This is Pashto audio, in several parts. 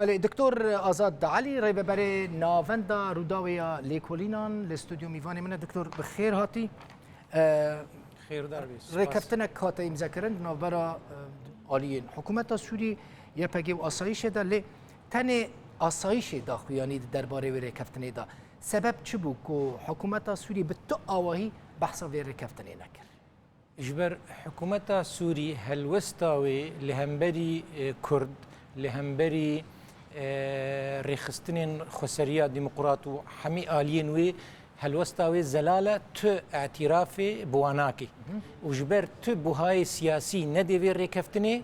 بله دکتر آزاد علی ریببری ناوندا روداویا لیکولینان لاستودیو میوانی من دکتر بخیر هاتی خیر در بیست ریکفتن کات امضا کردن نوبرا عالیین حکومت سوری یه پگی و آسایش ده لی تن آسایش دا خویانی درباره و ریکفتن دا سبب چی بود که حکومت سوری به تو آواهی بحثا و ریکفتن نکرد جبر حکومت سوری هلوستاوی لهمبری کرد لهمبری رخصتين خسرية ديمقراط وحمي آلين وي هلوستاوي زلالة تو اعترافي بواناكي وجبر تو بوهاي سياسي ندي ريكفتني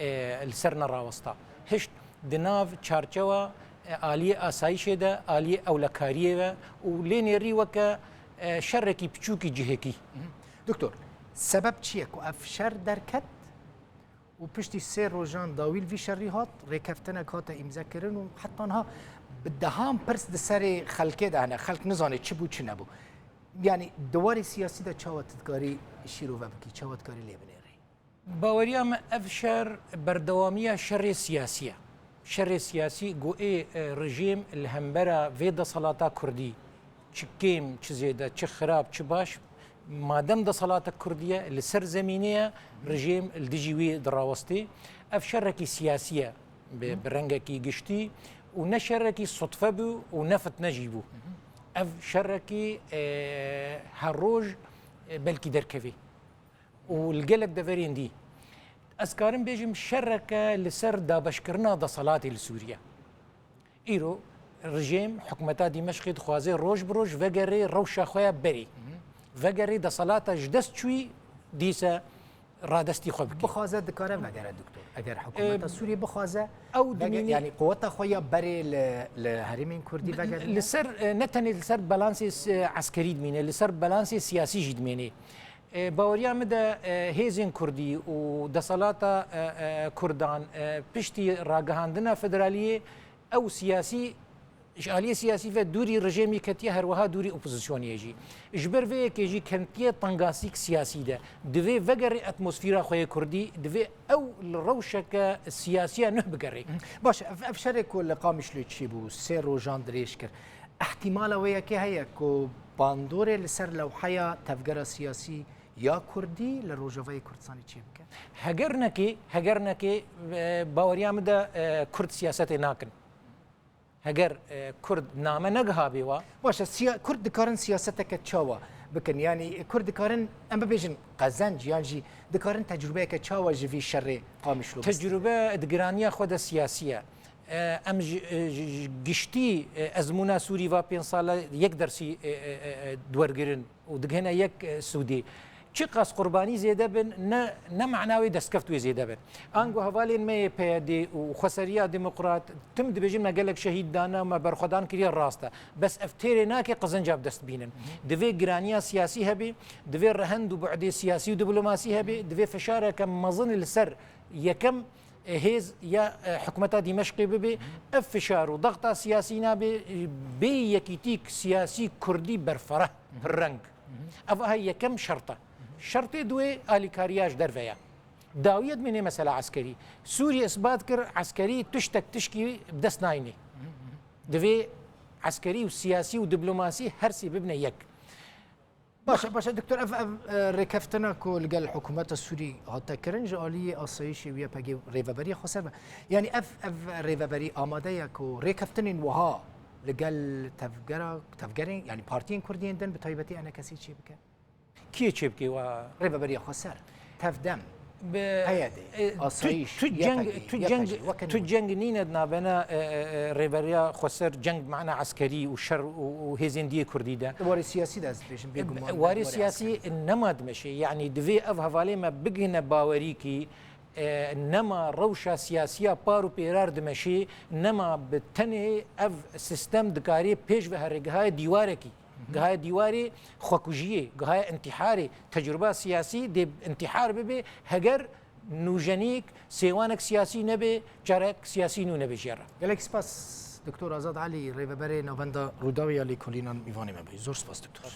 السرنا راوستا هشت دناف تشارچوا آلية آسايشة دا آلية أولكارية ولين ريوكا شركي بچوكي جهكي دكتور سبب چیه که افشار درکت و پشتی سه روزان داویل وی شری هات ریکفتن کات امضا کردن و حتی آنها بدهم پرس دسر خلقه دهنه خلق نزانه چی بود چی نبود یعنی دوار سیاسی دا چاوتکاری شیرو و بکی چاوتکاری لیبنری باوريام افشر بردوامية شر سياسي قوئي رجيم الهمبرة فيدا صلاة كردي چكيم چزيدا چه خراب چه باش مادام دا صلاة كردية لسر زمينية رجيم الدجيوي دراوستي افشركي سياسية برنگكي قشتي ونشركي صدفة بو ونفت نجيبو افشركي هالروج بلكي دركفي والقلق دفرين دي اسكارن بيجم شركة لسر دا بشكرنا دا صلاتي لسوريا ايرو رجيم حكومتا دمشق خوازي روج بروج وگري روشا خويا بري وگری دا صلاة جدست چوی دیسا رادستی خوب کی بخوازه دکاره مگر دکتر اگر حکومت سوریه بخوازه او دمینی یعنی قوت خویا بری لهرمین کردی وگر لسر نتنی لسر بالانس عسکری دمینه لسر بالانس سیاسی جد دمینه باوریا مده هیزن کردی و دا صلاة کردان پشتی راگهاندنا فدرالیه او سیاسی إشغالية سياسية في دوري رجيمي كتيا هروها دوري أوبوزيسيونية جي إجبر في كيجي كنتيا طنقاسيك سياسي ده دفي فقري أتموسفيرا خويا كردي دفي أو الروشك السياسية نه بقري باش أفشارك ولا قامش لتشيبو سيرو جان دريشكر احتمال ويا كي هيا كو باندوري لسر لو حيا تفقر سياسي يا كردي لروجوفي كردستاني تشيبك هجرنكي باوريام ده كرد سياسة ناكن هجر كرد نامه نجها بيوا واش كرد دكارن سياستك تشاوا بكن يعني كرد دكارن ام بيجن قزنج يعني دكارن تجربه كتشاوا جي في الشر قامش له تجربه دجرانيه خود السياسيه ام جشتي ازمونا سوري و 5 ساله يك درسي دورگرن ودغهنا يك سودي چی قاس قربانی زیاده بن نه معناوی دستکفتوی زیاده بن آنگو حوالین می پیاده و خسریا دموکرات تم دبیجیم نگلک شهید دانا ما برخدان کریه راسته بس افتیری ناکی قزنجاب دست بینن دوی گرانیا سیاسی هبی دوی رهند و بعدی سیاسی و دیپلماسی هبی دوی فشاره کم مزن لسر یکم هیز یا حکومت دمشقی ببی افشار و ضغط سیاسی نبی بی یکیتیک سیاسی کردی برفره رنگ افها یکم شرطه شرطي دوي اليكارياج درفيا داويد من مسألة عسكري سوريا اثبات كر عسكري تشكي بدس نايني دفي عسكري وسياسي ودبلوماسي هرسي ببنى يك باشا دكتور اف ركفتنا كل قال الحكومة السوري حتى كرنج آلية أصيشي ويا بقى ريفابري خسر يعني اف ريفابري آماده يكو ركفتنين وها لقال تفجرين يعني بارتين كرديين دن بطيبتي أنا كسي شيء بك كي تشبكي و ريفابري خسر تفدم هيادي أصيش تجنگ نينا بنا ريفابري خسر جنگ معنا عسكري وشر وهزندية كردي ده واري سياسي ده واري سياسي إنما دمشي يعني دفي أف هفالي ما بجنا باوريكي نما روشة سياسية بارو بيرار دمشي نما بتنه اف سيستم دكاري بيش بهرجها ديواركي جهاي ديواري خوكوجيه جهاي انتحاري تجربة سياسي دي انتحار ببي هجر نوجنيك سيوانك سياسي نبي جارك سياسي نو نبي جرا قالك سباس دكتور آزاد علي ريفابري نوفندا روداويا لي كولينا ميفاني مبي زور سباس دكتور